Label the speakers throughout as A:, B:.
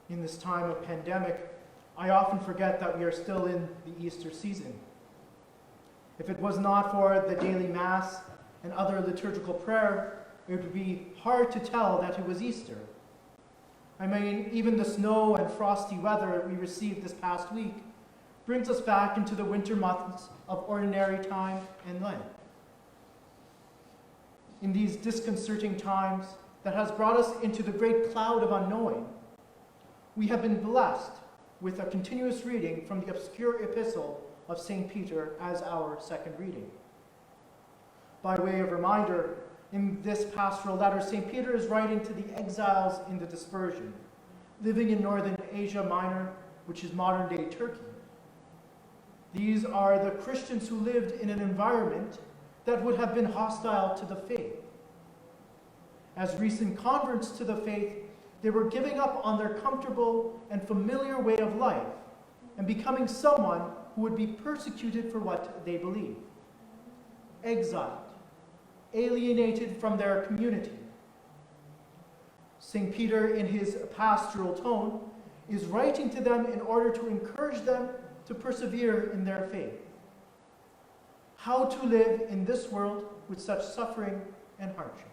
A: In this time of pandemic, I often forget that we are still in the Easter season. If it was not for the daily Mass and other liturgical prayer, it would be hard to tell that it was Easter. I mean, even the snow and frosty weather we received this past week brings us back into the winter months of ordinary time and Lent. In these disconcerting times that has brought us into the great cloud of unknowing, we have been blessed with a continuous reading from the obscure epistle of St. Peter as our second reading. By way of reminder, in this pastoral letter, St. Peter is writing to the exiles in the dispersion, living in northern Asia Minor, which is modern-day Turkey. These are the Christians who lived in an environment that would have been hostile to the faith. As recent converts to the faith, they were giving up on their comfortable and familiar way of life and becoming someone who would be persecuted for what they believe. Exiled, alienated from their community. St. Peter, in his pastoral tone, is writing to them in order to encourage them to persevere in their faith. How to live in this world with such suffering and hardship.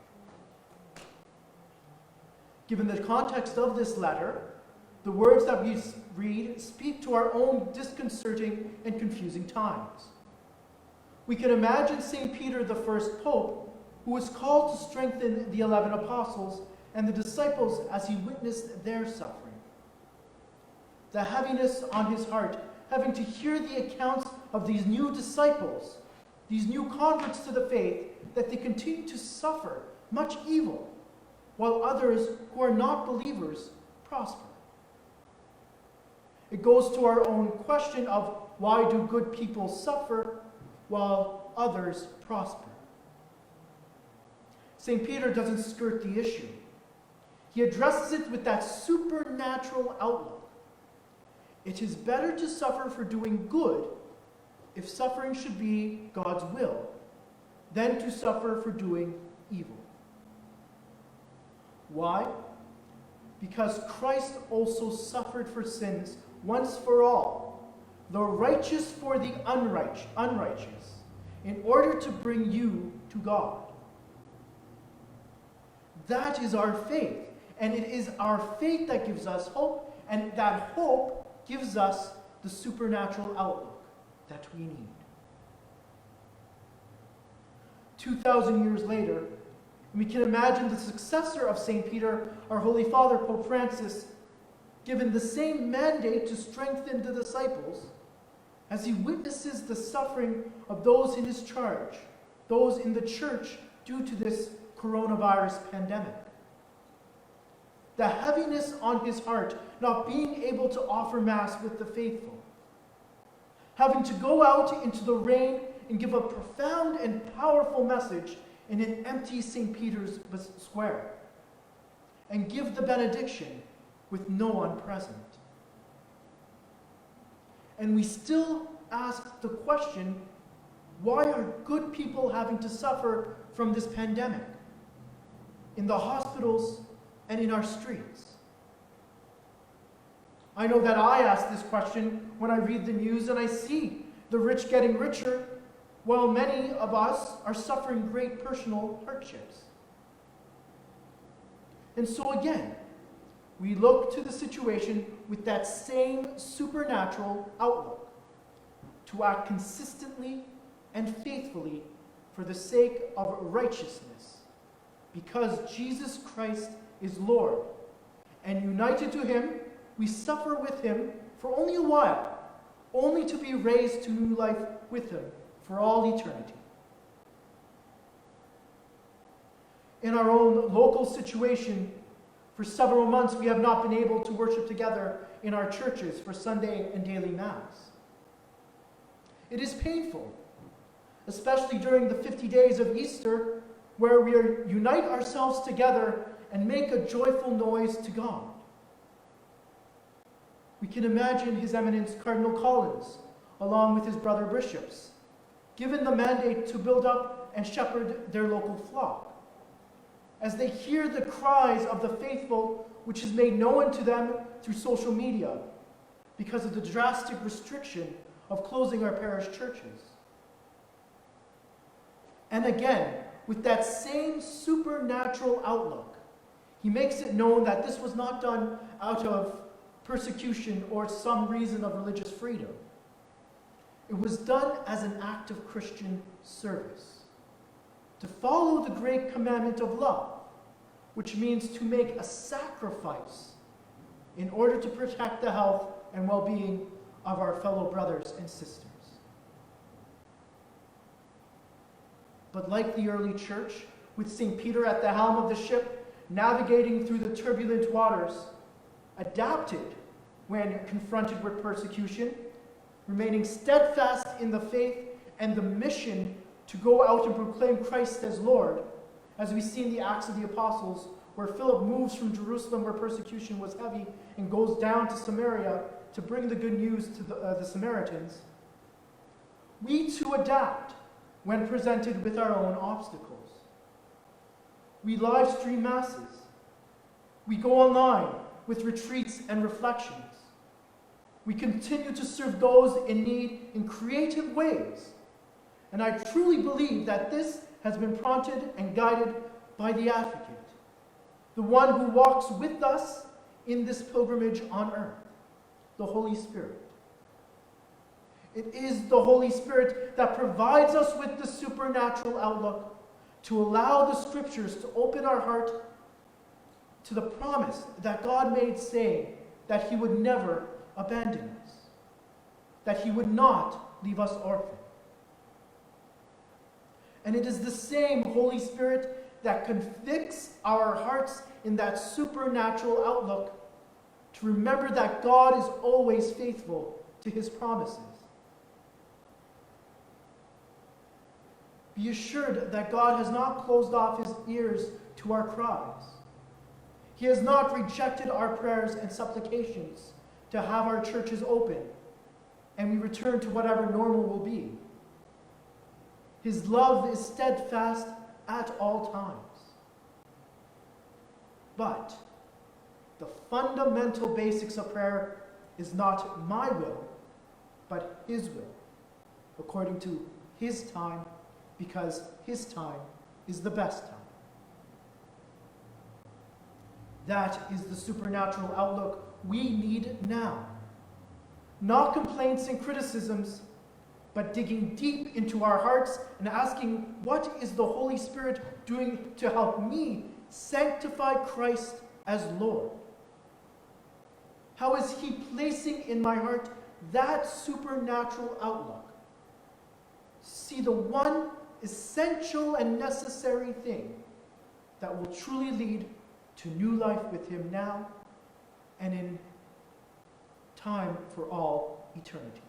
A: Given the context of this letter, the words that we read speak to our own disconcerting and confusing times. We can imagine St. Peter, the first pope, who was called to strengthen the 11 apostles and the disciples as he witnessed their suffering. The heaviness on his heart, having to hear the accounts of these new disciples, these new converts to the faith, that they continue to suffer much evil, while others who are not believers prosper. It goes to our own question of why do good people suffer while others prosper? St. Peter doesn't skirt the issue. He addresses it with that supernatural outlook. It is better to suffer for doing good, if suffering should be God's will, than to suffer for doing evil. Why? Because Christ also suffered for sins once for all, the righteous for the unrighteous, in order to bring you to God. That is our faith, and it is our faith that gives us hope, and that hope gives us the supernatural outlook that we need. 2,000 years later, we can imagine the successor of St. Peter, our Holy Father, Pope Francis, given the same mandate to strengthen the disciples as he witnesses the suffering of those in his charge, those in the church due to this coronavirus pandemic. The heaviness on his heart, not being able to offer Mass with the faithful, having to go out into the rain and give a profound and powerful message in an empty St. Peter's Square, and give the benediction with no one present. And we still ask the question, why are good people having to suffer from this pandemic in the hospitals and in our streets? I know that I ask this question when I read the news and I see the rich getting richer, while many of us are suffering great personal hardships. And so again, we look to the situation with that same supernatural outlook, to act consistently and faithfully for the sake of righteousness, because Jesus Christ is Lord, and united to him, we suffer with him for only a while, only to be raised to new life with him for all eternity. In our own local situation, for several months we have not been able to worship together in our churches for Sunday and daily Mass. It is painful, especially during the 50 days of Easter, where we unite ourselves together and make a joyful noise to God. We can imagine His Eminence Cardinal Collins, along with his brother bishops, given the mandate to build up and shepherd their local flock, as they hear the cries of the faithful, which is made known to them through social media because of the drastic restriction of closing our parish churches. And again, with that same supernatural outlook, he makes it known that this was not done out of persecution or some reason of religious freedom. It was done as an act of Christian service, to follow the great commandment of love, which means to make a sacrifice in order to protect the health and well-being of our fellow brothers and sisters. But like the early church, with St. Peter at the helm of the ship, navigating through the turbulent waters, adapted when confronted with persecution, remaining steadfast in the faith and the mission to go out and proclaim Christ as Lord, as we see in the Acts of the Apostles, where Philip moves from Jerusalem, where persecution was heavy, and goes down to Samaria to bring the good news to the Samaritans. We too adapt when presented with our own obstacles. We live stream masses. We go online with retreats and reflections. We continue to serve those in need in creative ways. And I truly believe that this has been prompted and guided by the Advocate, the one who walks with us in this pilgrimage on earth, the Holy Spirit. It is the Holy Spirit that provides us with the supernatural outlook to allow the Scriptures to open our heart to the promise that God made, saying that he would never abandon us, that he would not leave us orphaned. And it is the same Holy Spirit that convicts our hearts in that supernatural outlook to remember that God is always faithful to his promises. Be assured that God has not closed off his ears to our cries. He has not rejected our prayers and supplications to have our churches open and we return to whatever normal will be. His love is steadfast at all times. But the fundamental basics of prayer is not my will, but his will, according to his time, because his time is the best time. That is the supernatural outlook we need now. Not complaints and criticisms, but digging deep into our hearts and asking, what is the Holy Spirit doing to help me sanctify Christ as Lord? How is he placing in my heart that supernatural outlook? See the one essential and necessary thing that will truly lead to new life with him now and in time for all eternity.